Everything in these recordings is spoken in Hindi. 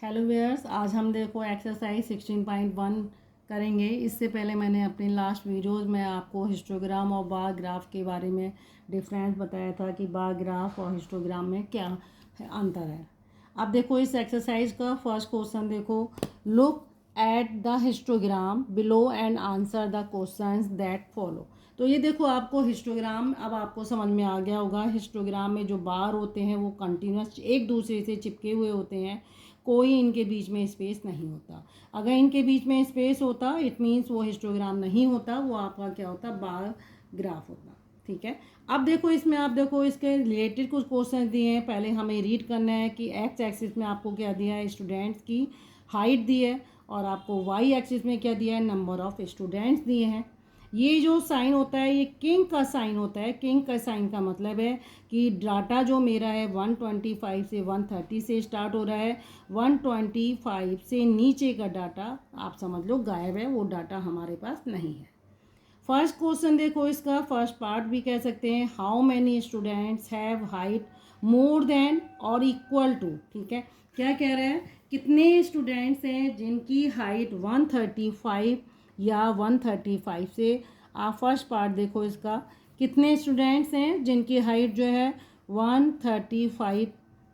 हेलो व्यूअर्स, आज हम देखो एक्सरसाइज 16.1 करेंगे। इससे पहले मैंने अपनी लास्ट वीडियोस में आपको हिस्टोग्राम और बार ग्राफ के बारे में डिफरेंस बताया था कि बार ग्राफ और हिस्टोग्राम में क्या अंतर है। अब देखो इस एक्सरसाइज का फर्स्ट क्वेश्चन देखो, look at the histogram below and answer the questions that follow. तो ये देखो आपको हिस्टोग्राम अब आपको समझ में आ गया होगा। हिस्टोग्राम में जो बार होते हैं वो कंटिन्यूस एक दूसरे से चिपके हुए होते हैं, कोई इनके बीच में स्पेस नहीं होता। अगर इनके बीच में स्पेस होता इट मीन्स वो हिस्टोग्राम नहीं होता, वो आपका क्या होता, बार ग्राफ होता। ठीक है, अब देखो इसमें आप देखो इसके रिलेटेड कुछ क्वेश्चन दिए हैं। पहले हमें रीड करना है कि एक्स एक्सिस में आपको क्या दिया है, स्टूडेंट्स की हाइट दी है, और आपको वाई एक्सिस में क्या दिया है, नंबर ऑफ स्टूडेंट्स दिए हैं। ये जो साइन होता है ये किंग का साइन होता है। किंग का साइन का मतलब है कि डाटा जो मेरा है 125 से 130 से स्टार्ट हो रहा है। 125 से नीचे का डाटा आप समझ लो गायब है, वो डाटा हमारे पास नहीं है। फर्स्ट क्वेश्चन देखो, इसका फर्स्ट पार्ट भी कह सकते हैं, how many students have height more than और इक्वल टू। ठीक है, क्या कह रहे हैं, कितने स्टूडेंट्स हैं जिनकी हाइट 135 या 135 से। आप फर्स्ट पार्ट देखो इसका, कितने स्टूडेंट्स हैं जिनकी हाइट जो है 135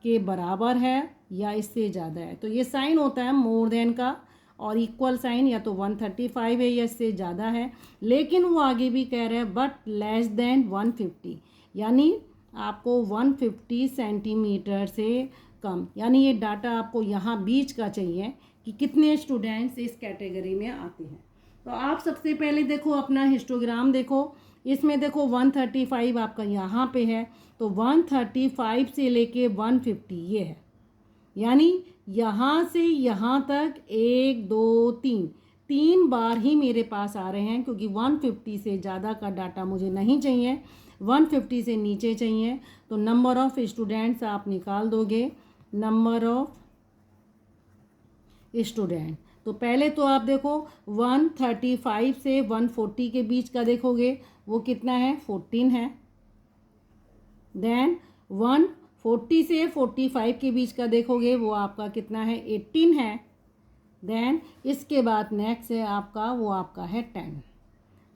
के बराबर है या इससे ज़्यादा है। तो ये साइन होता है मोर देन का, और इक्वल साइन या तो 135 है या इससे ज़्यादा है। लेकिन वो आगे भी कह रहे हैं बट लेस देन 150, यानी आपको 150 सेंटीमीटर से कम, यानी ये डाटा आपको यहाँ बीच का चाहिए कि कितने स्टूडेंट्स इस कैटेगरी में आते हैं। तो आप सबसे पहले देखो अपना हिस्टोग्राम देखो, इसमें देखो 135 आपका यहाँ पे है, तो 135 से लेके 150 ये है, यानी यहाँ से यहाँ तक 1 2 3 तीन बार ही मेरे पास आ रहे हैं, क्योंकि 150 से ज़्यादा का डाटा मुझे नहीं चाहिए, 150 से नीचे चाहिए। तो नंबर ऑफ़ स्टूडेंट्स आप निकाल दोगे, नंबर ऑफ स्टूडेंट। तो पहले तो आप देखो 135 से 140 के बीच का देखोगे, वो कितना है, 14 है। देन 140 से 45 के बीच का देखोगे, वो आपका कितना है, 18 है। देन इसके बाद नेक्स्ट है आपका, वो आपका है 10।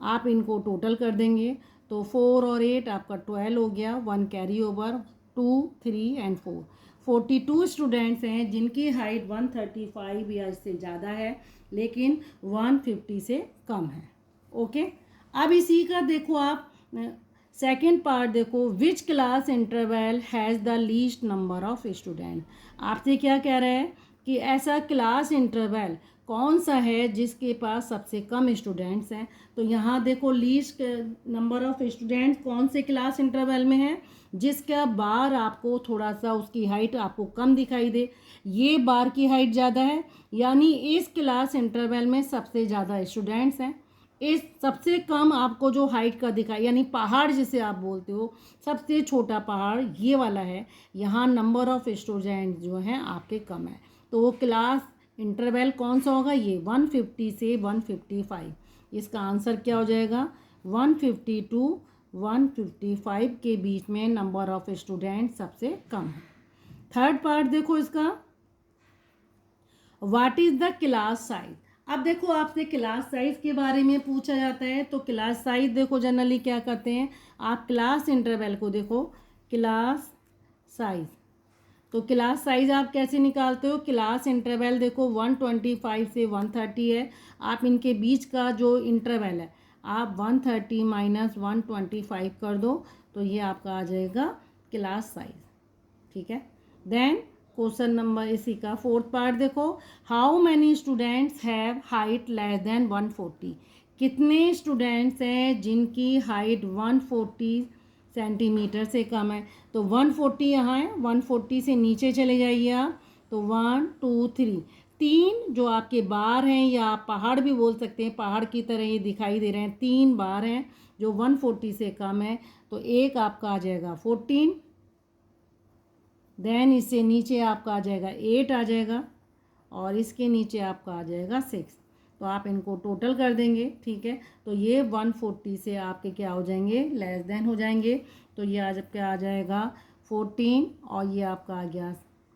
आप इनको टोटल कर देंगे तो 4 और 8 आपका 12 हो गया, 1 कैरी ओवर, 2 3 एंड 4। 42 स्टूडेंट्स हैं जिनकी हाइट 135 या इससे ज़्यादा है, लेकिन 150 से कम है। ओके, अब इसी का देखो आप सेकेंड पार्ट देखो, which class interval has the least number of student. आपसे क्या कह रहा है कि ऐसा क्लास इंटरवल कौन सा है जिसके पास सबसे कम स्टूडेंट्स हैं। तो यहाँ देखो लीस्ट नंबर ऑफ स्टूडेंट्स कौन से क्लास इंटरवल में है, जिसका बार आपको थोड़ा सा उसकी हाइट आपको कम दिखाई दे। ये बार की हाइट ज़्यादा है, यानी इस क्लास इंटरवल में सबसे ज़्यादा स्टूडेंट्स हैं। इस सबसे कम आपको जो हाइट का दिखा, यानी पहाड़ जिसे आप बोलते हो, सबसे छोटा पहाड़ ये वाला है, यहाँ नंबर ऑफ स्टूडेंट जो हैं आपके कम है। तो वो क्लास इंटरवल कौन सा होगा, ये 150 से 155। इसका आंसर क्या हो जाएगा, 150 टू 155 के बीच में नंबर ऑफ स्टूडेंट सबसे कम है। थर्ड पार्ट देखो इसका, what is the class size. अब देखो आपसे क्लास साइज के बारे में पूछा जाता है, तो क्लास साइज देखो जनरली क्या करते हैं, आप क्लास इंटरवल को देखो, क्लास साइज। तो क्लास साइज आप कैसे निकालते हो, क्लास इंटरवल देखो 125 से 130 है, आप इनके बीच का जो इंटरवल है आप 130 माइनस 125 कर दो, तो ये आपका आ जाएगा क्लास साइज। ठीक है, देन क्वेश्चन नंबर इसी का फोर्थ पार्ट देखो, how many students have height less than 140। कितने स्टूडेंट्स हैं जिनकी हाइट 140 सेंटीमीटर से कम है। तो 140 यहाँ है, 140 से नीचे चले जाइए आप, तो 1 2 3 तीन जो आपके बार हैं, या आप पहाड़ भी बोल सकते हैं, पहाड़ की तरह ये दिखाई दे रहे हैं, तीन बार हैं जो 140 से कम है। तो एक आपका आ जाएगा 14, देन इससे नीचे आपका आ जाएगा 8 आ जाएगा, और इसके नीचे आपका आ जाएगा 6। तो आप इनको टोटल कर देंगे। ठीक है, तो ये 140 से आपके क्या हो जाएंगे, लेस देन हो जाएंगे। तो ये आज क्या आ जाएगा 14, और ये आपका आ गया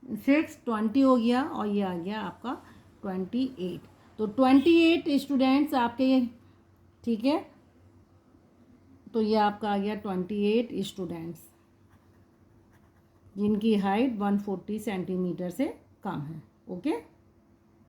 6 20 हो गया और ये आ गया आपका 28। तो 28 स्टूडेंट्स आपके, ठीक है। तो ये आपका आ गया 28 स्टूडेंट्स जिनकी हाइट 140 सेंटीमीटर से कम है। ओके।